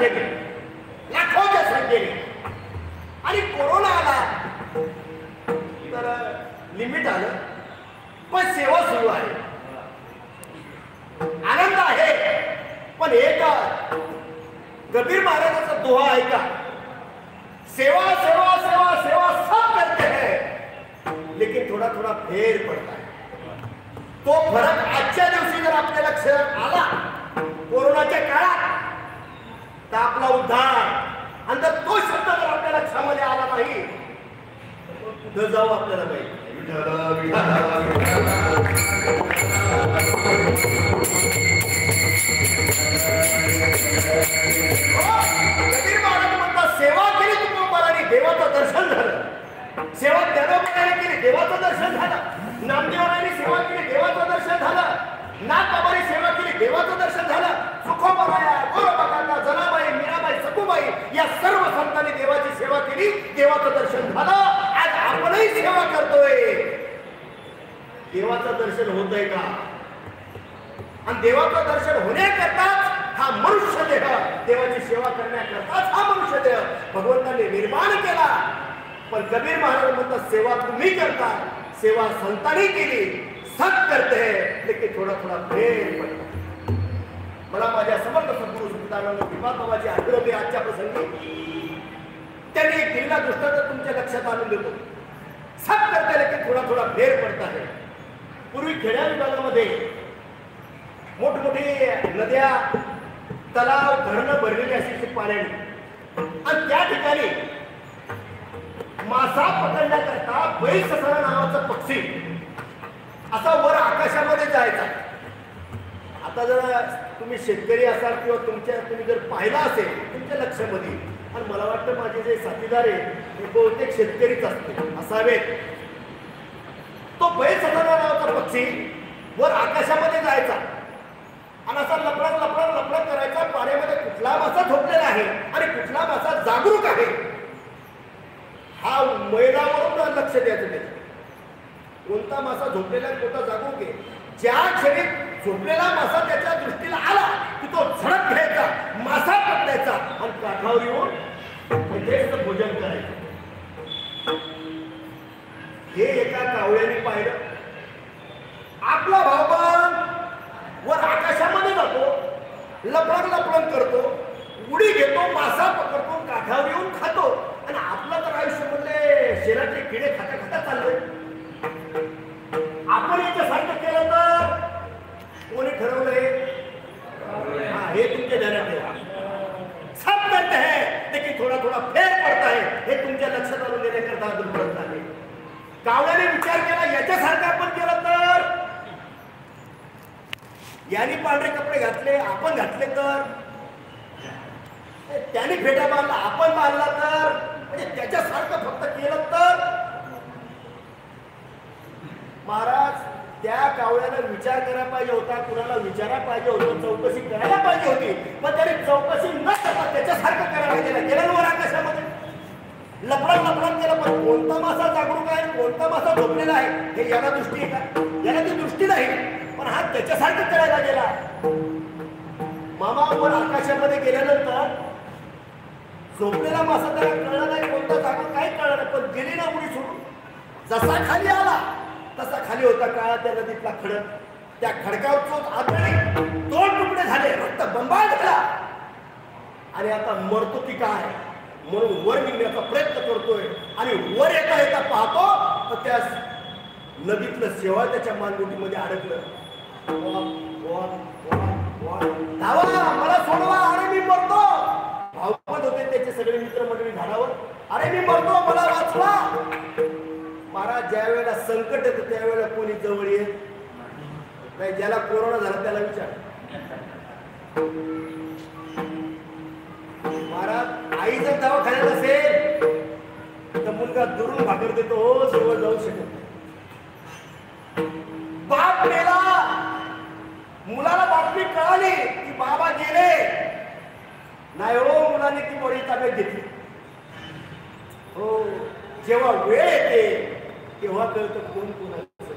संख्येने, लाखोच्या संख्येने. आणि कोरोना आला तर लिमिट आलं, पण सेवा सुरू आहे. आनंद आहे, पण एक कबीर महाराजांचा दोहा ऐका, सेवा सेवा सेवा सेवा सब करते हैं लेकिन थोड़ा थोड़ा फेर पडता है. तो फरक आजच्या दिवशी जर आपल्या लक्षात आला कोरोनाच्या काळात तर आपला उद्धार, आणि जर तो शब्द जर आपल्या लक्षामध्ये आला नाही तर जाऊ आपल्याला पाहिजे. कबीर महाराज म्हणतात, सेवा केली तुकोबाराने देवाचं दर्शन झालं. सेवा ज्ञानोबाने केली, देवाचं दर्शन झालं. नामदेवाने सेवा केली, देवाचं दर्शन झालं. नाथबाबाने सेवा केली, देवाचं दर्शन झालं. सुखोबाराया, गोरोबाकाका, जनाबाई, मीराबाई, सखूबाई या सर्व संतांनी देवाची सेवा केली, देवाचं दर्शन झालं. आज आपणही सेवा करतोय. देवाचं दर्शन होतंय का? आणि देवाचं दर्शन होण्याकरताच हा मनुष्य देह, देवाची सेवा करण्याकरताच हा मनुष्य देह भगवंताने निर्माण केला. पण कबीर महाराज म्हणतात, सेवा तुम्ही करता, सेवा संतांनी केली, सब करते हैं लेकिन थोडा थोडा फेर पडता. मला माझ्या समर्थ सद्गुरू सुखदानंद विभाग बाबाची आठवण होती आजच्या प्रसंगी. त्यांनी एक दिलेला दृष्टांत तुमच्या लक्षात आणून देतो. सब करते लेकिन थोडा थोडा फेर पडता है. पूर्वी खेड्या विभागामध्ये मोठमोठे नद्या, तलाव, धरणं भरलेली असायची पाण्याने, आणि त्या ठिकाणी मासा पकडण्याकरता बैससरा नावाचा पक्षी असा वर आकाशामध्ये जायचा. आता जर तुम्ही शेतकरी असाल किंवा तुम्ही जर पाहिला असेल तुमच्या लक्षामध्ये, आणि मला वाटतं माझे जे साथीदार आहे ते बहुतेक शेतकरीच असावेत. तो बैससरा नावाचा पक्षी वर आकाशामध्ये जायचा आणि असा लपडत लपडत लपडत करायचा. पाण्यामध्ये कुठला मासा झोपलेला आहे आणि कुठला मासा जागरूक आहे हा मैदानावरून लक्ष द्यायचं. त्याचं कोणता मासा झोपलेला आहे, कोणता जागरूक आहे. ज्या क्षणी झोपलेला मासा त्याच्या दृष्टीला आला की तो झडप घ्यायचा, मासा पकडायचा आणि काठावर येऊन त्याचं भोजन करायचं. हे एका कावळ्याने पाहिलं. आपला भावबान वर आकाशामध्ये जातो, लपडण लपडण करतो, उडी घेतो, मासा पकडतो, काठावर येऊन खातो, आणि आपलं तर आयुष्य म्हणजे शेराचे किडे खाता खाता चाललंय. आपण याच्यासारखं केलं तर कोणी ठरवलंय? हे तुमच्या ध्यानात ठेवा. सब करते हैं लेकिन थोडा थोडा फेर पडता है, हे तुमच्या लक्षात आणून देण्याकरता दुर्बळता आहे. कावळ्याने विचार केला, याच्यासारखं आपण केलं तर, यांनी पांढरे कपडे घातले, आपण घातले तर, त्याने फेटा बांधला, आपण बांधला तर, म्हणजे त्याच्यासारखं फक्त केलं तर. महाराज, त्या कावळ्याला विचार करायला पाहिजे होता, कुणाला विचारायला पाहिजे होतं, चौकशी करायला पाहिजे होती, पण त्याने चौकशी न करता त्याच्यासारखं करायला गेलं. गेलं वर आकाशामध्ये लपडा लपडा केलं. पण कोणता मासा जागरूक आहे, कोणता मासा झोपलेला आहे हे याला दृष्टी आहे का? याला ती दृष्टी नाही, पण हा त्याच्यासारखं करायला गेला. मामा वर आकाशामध्ये गेल्यानंतर झोपलेला मासा त्याला कळला नाही, कोणता जागा काही कळलं नाही, पण गेली ना उडी सोडून. जसा खाली आला तसा खाली होता काळा त्या नदीतला खडक. त्या खडकावर चोच आदळली, 2 तुकडे झाले, रक्त बंबाळ झाला, आणि आता मरतो की काय म्हणून वर निघण्याचा प्रयत्न करतोय. आणि वर येता येता पाहतो तर त्या नदीतलं शेवाळ त्याच्या मानगुटीमध्ये अडकलं. धावा, मला सोडवा, अरे मी मरतो. भावपत होते त्याचे सगळे मित्रमंडळी झाडावर, अरे मी मरतो, मला वाचवा. महाराज, ज्या वेळेला संकट येतं त्यावेळेला कोणी जवळ येत नाही. ज्याला कोरोना झाला त्याला विचार. महाराज, आई जर दवाखान्यात असेल तर मुलगा दुरून भाकर देतो, हो जवळ जाऊ शकत नाही. बाप मेला, मुलाला बातमी कळाली की बाबा गेले नाही, हो मुलाने ती बळी ताब्यात घेतली. हो, जेव्हा वेळ येते तेव्हा कळतं कोण कोणाचं.